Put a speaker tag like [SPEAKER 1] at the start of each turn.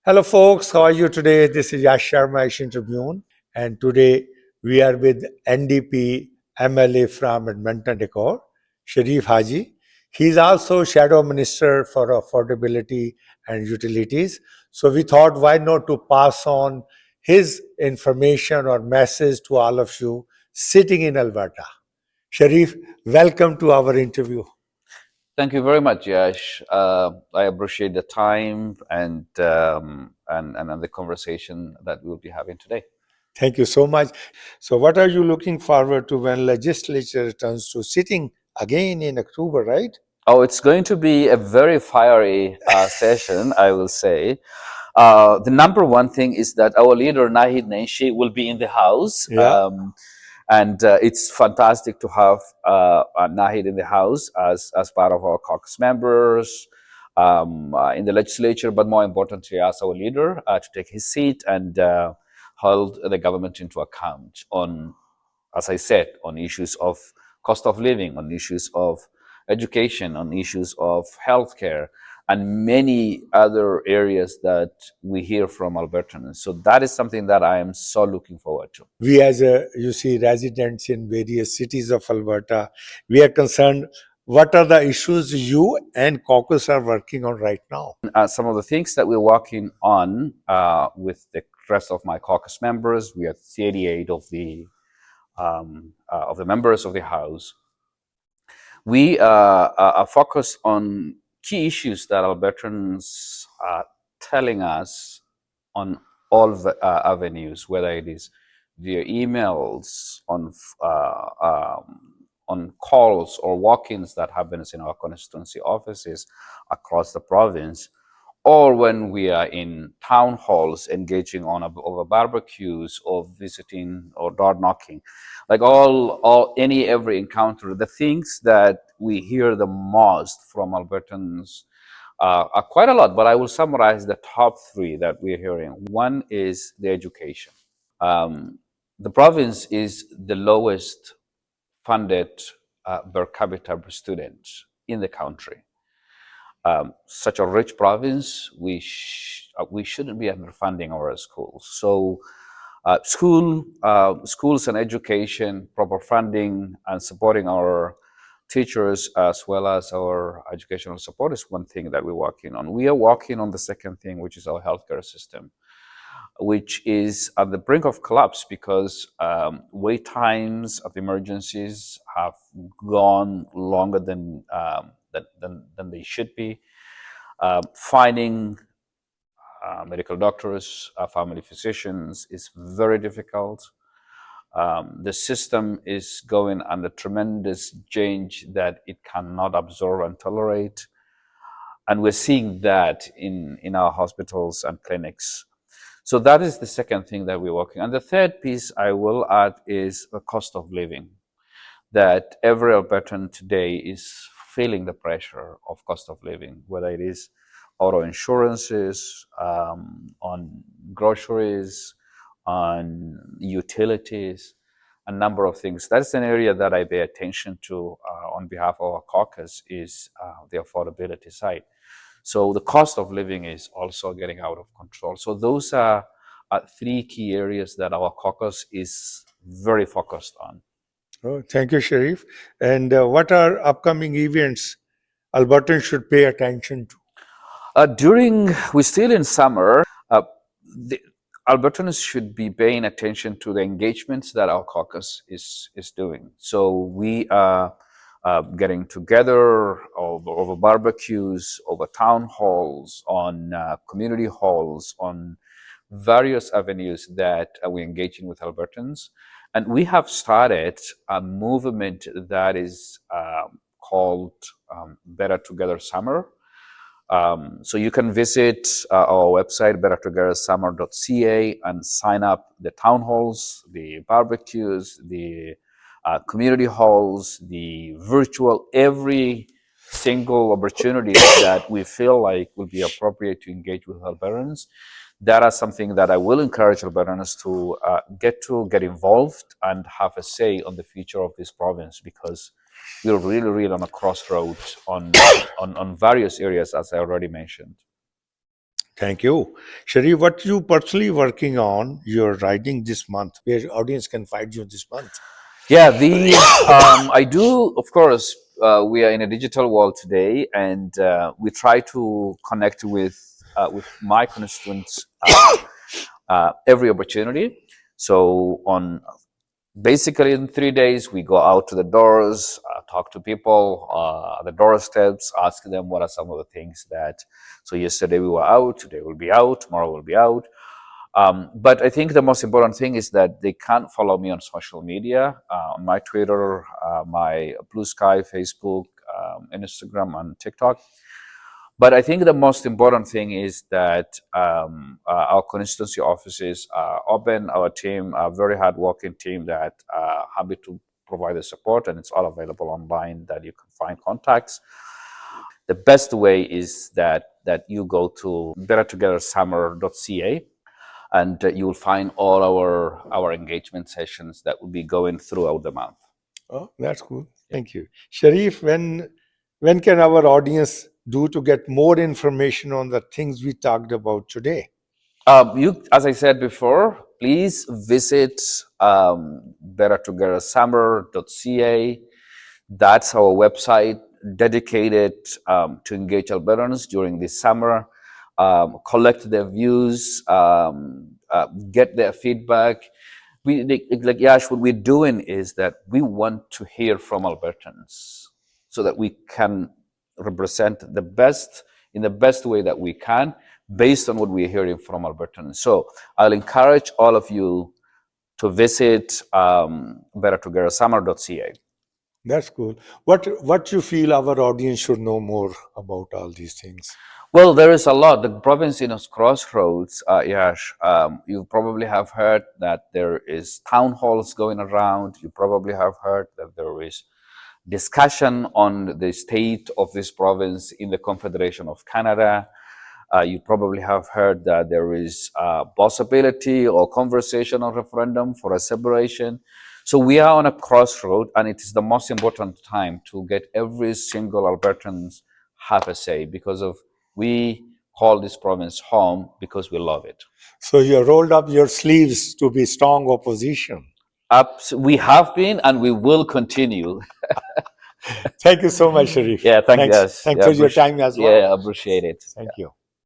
[SPEAKER 1] Hello, folks. How are you today? This is Yash Sharma, Asian Tribune, and today we are with NDP MLA from Edmonton, Decor, Sharif Haji. He's also Shadow Minister for Affordability and Utilities. So we thought, why not to pass on his information or message to all of you sitting in Alberta. Sharif, welcome to our interview.
[SPEAKER 2] Thank you very much, Yash. I appreciate the time and the conversation that we'll be having today.
[SPEAKER 1] Thank you so much. So, what are you looking forward to when legislature returns to sitting again in October, right?
[SPEAKER 2] Oh, it's going to be a very fiery session, I will say. The number one thing is that our leader, Nahid Nenshi, will be in the House.
[SPEAKER 1] Yeah.
[SPEAKER 2] And it's fantastic to have Nahid in the House as part of our caucus members in the legislature, but more importantly, as our leader to take his seat and hold the government into account on, as I said, on issues of cost of living, on issues of education, on issues of healthcare, and many other areas that we hear from Albertans. So that is something that I am so looking forward to.
[SPEAKER 1] We, as you see, residents in various cities of Alberta, we are concerned. What are the issues you and caucus are working on right now?
[SPEAKER 2] Some of the things that we're working on with the rest of my caucus members, we are 38 of the members of the House. We are focused on key issues that Albertans are telling us on all the avenues, whether it is via emails, on calls or walk-ins that happens in our constituency offices across the province, or when we are in town halls engaging on over barbecues or visiting or door knocking, like every encounter, the things that we hear the most from Albertans are quite a lot, but I will summarize the top three that we're hearing. One is the education. The province is the lowest funded per capita per student in the country. Such a rich province, we shouldn't be underfunding our schools. So schools and education, proper funding and supporting our teachers as well as our educational support is one thing that we're working on. We are working on the second thing, which is our healthcare system, which is at the brink of collapse because wait times of emergencies have gone longer than they should be. Finding medical doctors, family physicians is very difficult. The system is going under tremendous change that it cannot absorb and tolerate. And we're seeing that in our hospitals and clinics. So that is the second thing that we're working on. The third piece I will add is the cost of living, that every Albertan today is feeling the pressure of cost of living, whether it is auto insurances, on groceries, on utilities, a number of things. That's an area that I pay attention to on behalf of our caucus is the affordability side. So the cost of living is also getting out of control. So those are three key areas that our caucus is very focused on.
[SPEAKER 1] Oh, thank you, Sharif. And what are upcoming events Albertans should pay attention to?
[SPEAKER 2] We're still in summer, the Albertans should be paying attention to the engagements that our caucus is doing. So we are getting together over barbecues, over town halls, on community halls, on various avenues that we're engaging with Albertans. And we have started a movement that is called Better Together Summer. So you can visit our website, bettertogethersummer.ca, and sign up the town halls, the barbecues, the community halls, the virtual, every single opportunity that we feel like will be appropriate to engage with Albertans. That is something that I will encourage Albertans to get involved and have a say on the future of this province, because we're really on a crossroads on various areas, as I already mentioned.
[SPEAKER 1] Thank you. Sharif, what you personally working on, you're writing this month, where audience can find you this month?
[SPEAKER 2] Yeah, I do, of course. We are in a digital world today, and we try to connect with my constituents every opportunity. So on basically in 3 days, we go out to the doors, talk to people, the doorsteps, ask them what are some of the things that. So yesterday we were out, today we'll be out, tomorrow we'll be out. But I think the most important thing is that they can't follow me on social media, on my Twitter, my Blue Sky, Facebook, Instagram, and TikTok. But I think the most important thing is that our constituency offices are open. Our team, a very hardworking team that happy to provide the support, and it's all available online that you can find contacts. The best way is that you go to bettertogethersummer.ca, and you will find all our engagement sessions that will be going throughout the month.
[SPEAKER 1] Oh, that's cool. Thank you. Sharif, when can our audience do to get more information on the things we talked about today?
[SPEAKER 2] As I said before, please visit bettertogethersummer.ca. That's our website dedicated to engage Albertans during this summer, collect their views, get their feedback. Like Yash, what we're doing is that we want to hear from Albertans so that we can represent the best in the best way that we can based on what we're hearing from Albertans. So I'll encourage all of you to visit bettertogethersummer.ca.
[SPEAKER 1] That's cool. What you feel our audience should know more about all these things?
[SPEAKER 2] Well, there is a lot. The province is crossroads, Yash. You probably have heard that there is town halls going around. You probably have heard that there is discussion on the state of this province in the Confederation of Canada. You probably have heard that there is a possibility or conversation or referendum for a separation. So we are on a crossroad, and it is the most important time to get every single Albertan have a say, because of we call this province home because we love it.
[SPEAKER 1] So you rolled up your sleeves to be strong opposition.
[SPEAKER 2] We have been, and we will continue.
[SPEAKER 1] Thank you so much, Sharif.
[SPEAKER 2] Yeah, thank you.
[SPEAKER 1] Thanks.
[SPEAKER 2] Yes,
[SPEAKER 1] Thanks
[SPEAKER 2] yeah,
[SPEAKER 1] for your time as well.
[SPEAKER 2] yeah, I appreciate it.
[SPEAKER 1] Thank you.